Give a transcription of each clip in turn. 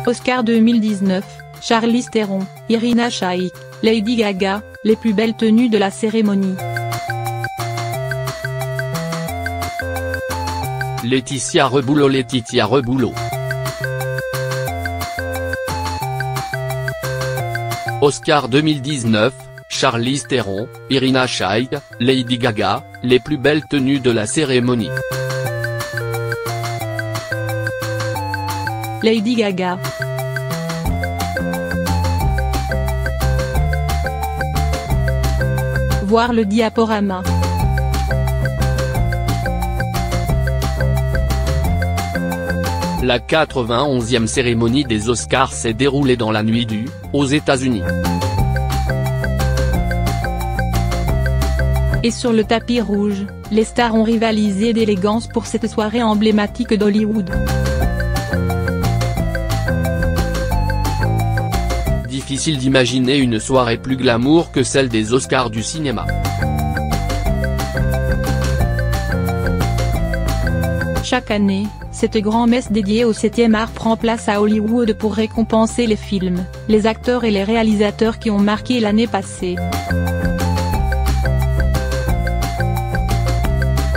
Oscar 2019, Charlize Theron, Irina Shayk, Lady Gaga, les plus belles tenues de la cérémonie. Laetitia Reboulo. Oscar 2019, Charlize Theron, Irina Shayk, Lady Gaga, les plus belles tenues de la cérémonie. Lady Gaga. Voir le diaporama. La 91e cérémonie des Oscars s'est déroulée dans la nuit du, aux États-Unis. Et sur le tapis rouge, les stars ont rivalisé d'élégance pour cette soirée emblématique d'Hollywood. Difficile d'imaginer une soirée plus glamour que celle des Oscars du cinéma. Chaque année, cette grand-messe dédiée au 7e art prend place à Hollywood pour récompenser les films, les acteurs et les réalisateurs qui ont marqué l'année passée.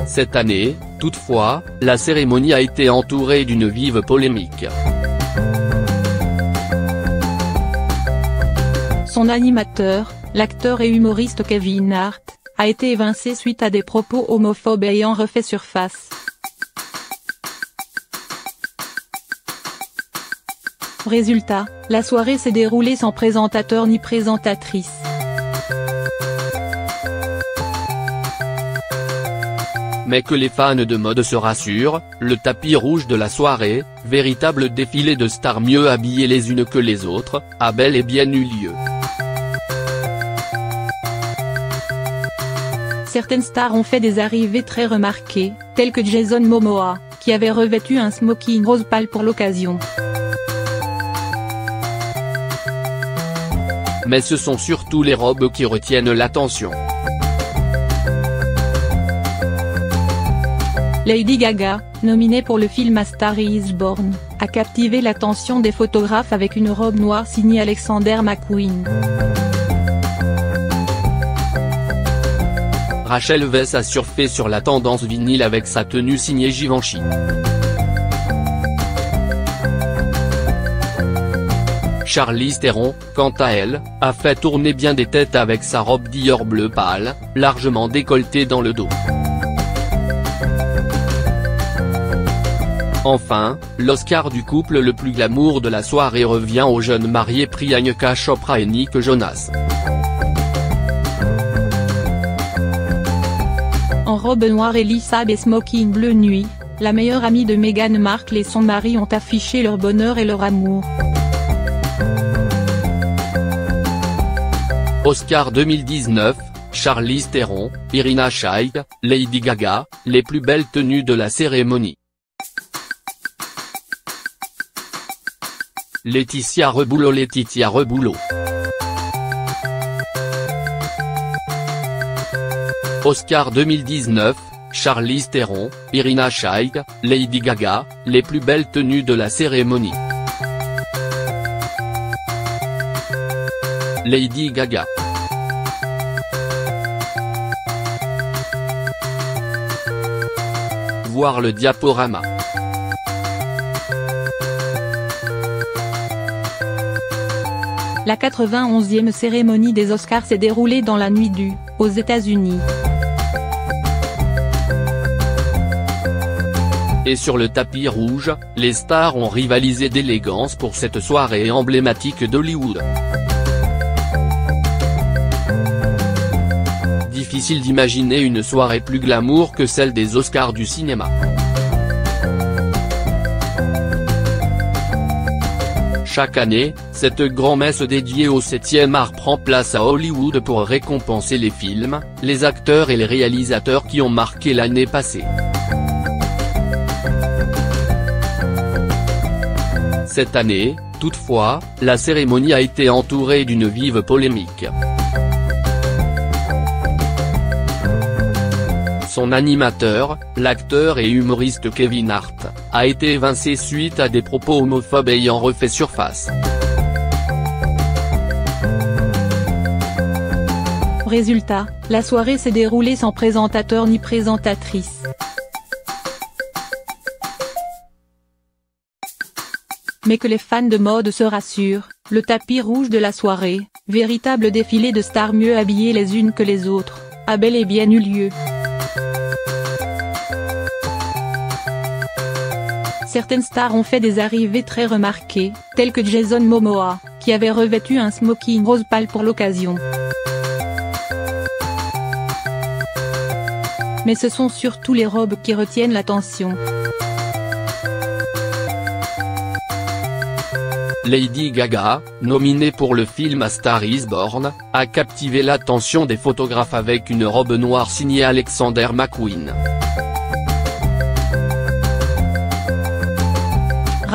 Cette année, toutefois, la cérémonie a été entourée d'une vive polémique. Son animateur, l'acteur et humoriste Kevin Hart, a été évincé suite à des propos homophobes ayant refait surface. Résultat, la soirée s'est déroulée sans présentateur ni présentatrice. Mais que les fans de mode se rassurent, le tapis rouge de la soirée, véritable défilé de stars mieux habillées les unes que les autres, a bel et bien eu lieu. Certaines stars ont fait des arrivées très remarquées, telles que Jason Momoa, qui avait revêtu un smoking rose pâle pour l'occasion. Mais ce sont surtout les robes qui retiennent l'attention. Lady Gaga, nominée pour le film A Star is Born, a captivé l'attention des photographes avec une robe noire signée Alexander McQueen. Rachel Weisz a surfé sur la tendance vinyle avec sa tenue signée Givenchy. Charlize Theron, quant à elle, a fait tourner bien des têtes avec sa robe Dior bleu pâle, largement décolletée dans le dos. Enfin, l'Oscar du couple le plus glamour de la soirée revient aux jeunes mariés Priyanka Chopra et Nick Jonas. En robe noire Elisa et smoking bleu nuit, la meilleure amie de Meghan Markle et son mari ont affiché leur bonheur et leur amour. Oscar 2019, Charlize Theron, Irina Shayk, Lady Gaga, les plus belles tenues de la cérémonie. Laetitia Reboulo. Oscar 2019, Charlize Theron, Irina Shayk, Lady Gaga, les plus belles tenues de la cérémonie. Lady Gaga. Voir le diaporama. La 91e cérémonie des Oscars s'est déroulée dans la nuit du, aux États-Unis. Et sur le tapis rouge, les stars ont rivalisé d'élégance pour cette soirée emblématique d'Hollywood. Difficile d'imaginer une soirée plus glamour que celle des Oscars du cinéma. Chaque année, cette grand-messe dédiée au 7e art prend place à Hollywood pour récompenser les films, les acteurs et les réalisateurs qui ont marqué l'année passée. Cette année, toutefois, la cérémonie a été entourée d'une vive polémique. Son animateur, l'acteur et humoriste Kevin Hart, a été évincé suite à des propos homophobes ayant refait surface. Résultat, la soirée s'est déroulée sans présentateur ni présentatrice. Mais que les fans de mode se rassurent, le tapis rouge de la soirée, véritable défilé de stars mieux habillées les unes que les autres, a bel et bien eu lieu. Certaines stars ont fait des arrivées très remarquées, telles que Jason Momoa, qui avait revêtu un smoking rose pâle pour l'occasion. Mais ce sont surtout les robes qui retiennent l'attention. Lady Gaga, nominée pour le film A Star is Born, a captivé l'attention des photographes avec une robe noire signée Alexander McQueen.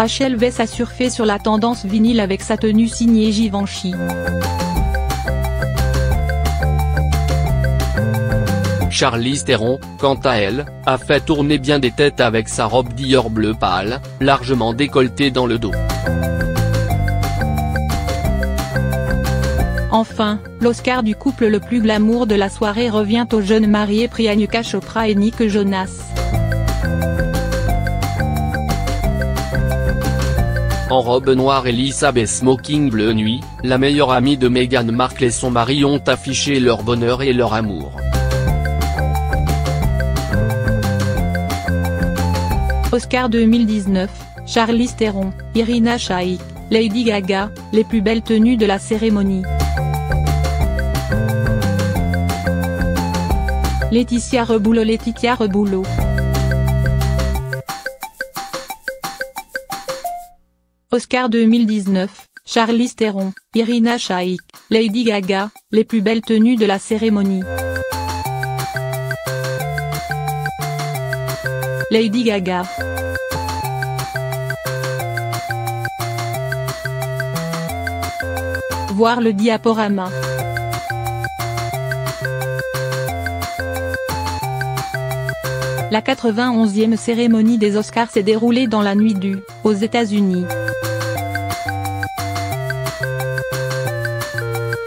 Rachel Weisz a surfé sur la tendance vinyle avec sa tenue signée Givenchy. Charlize Theron, quant à elle, a fait tourner bien des têtes avec sa robe Dior bleu pâle, largement décolletée dans le dos. Enfin, l'Oscar du couple le plus glamour de la soirée revient aux jeunes mariés Priyanka Chopra et Nick Jonas. En robe noire et lisse et smoking bleu nuit, la meilleure amie de Meghan Markle et son mari ont affiché leur bonheur et leur amour. Oscar 2019, Charlize Theron, Irina Shayk, Lady Gaga, les plus belles tenues de la cérémonie. Laetitia Reboulo. Oscar 2019, Charlize Theron, Irina Shayk, Lady Gaga, les plus belles tenues de la cérémonie. Lady Gaga. Voir le diaporama. La 91e cérémonie des Oscars s'est déroulée dans la nuit du, aux États-Unis.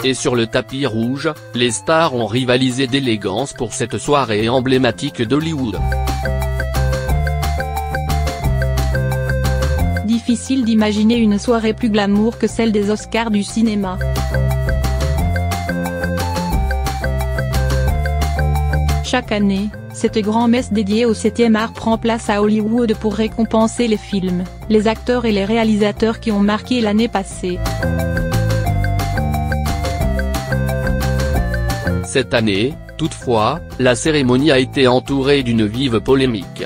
Et sur le tapis rouge, les stars ont rivalisé d'élégance pour cette soirée emblématique d'Hollywood. Difficile d'imaginer une soirée plus glamour que celle des Oscars du cinéma. Chaque année, cette grand-messe dédiée au 7e art prend place à Hollywood pour récompenser les films, les acteurs et les réalisateurs qui ont marqué l'année passée. Cette année, toutefois, la cérémonie a été entourée d'une vive polémique.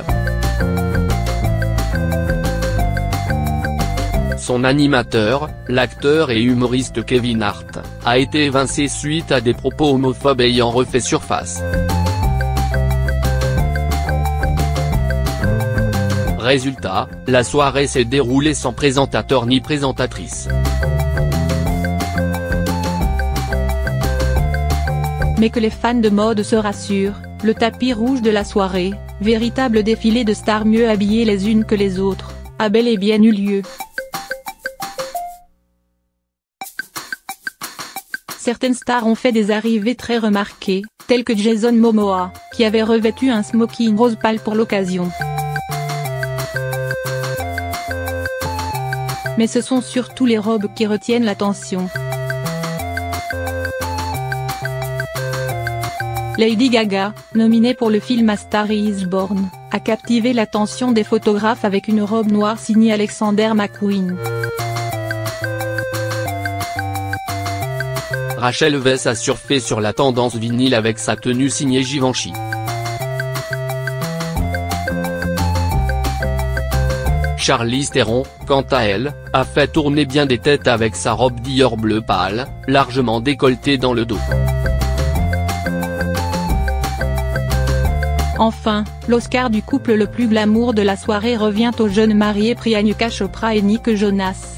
Son animateur, l'acteur et humoriste Kevin Hart, a été évincé suite à des propos homophobes ayant refait surface. Résultat, la soirée s'est déroulée sans présentateur ni présentatrice. Mais que les fans de mode se rassurent, le tapis rouge de la soirée, véritable défilé de stars mieux habillées les unes que les autres, a bel et bien eu lieu. Certaines stars ont fait des arrivées très remarquées, telles que Jason Momoa, qui avait revêtu un smoking rose pâle pour l'occasion. Mais ce sont surtout les robes qui retiennent l'attention. Lady Gaga, nominée pour le film A Star is Born, a captivé l'attention des photographes avec une robe noire signée Alexander McQueen. Rachel Weisz a surfé sur la tendance vinyle avec sa tenue signée Givenchy. Charlize Theron, quant à elle, a fait tourner bien des têtes avec sa robe Dior bleu pâle, largement décolletée dans le dos. Enfin, l'Oscar du couple le plus glamour de la soirée revient aux jeunes mariés Priyanka Chopra et Nick Jonas.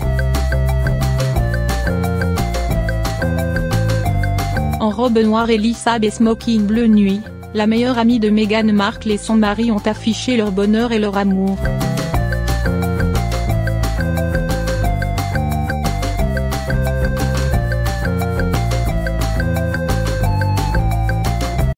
En robe noire et lisse et smoking bleu nuit, La meilleure amie de Meghan Markle et son mari ont affiché leur bonheur et leur amour.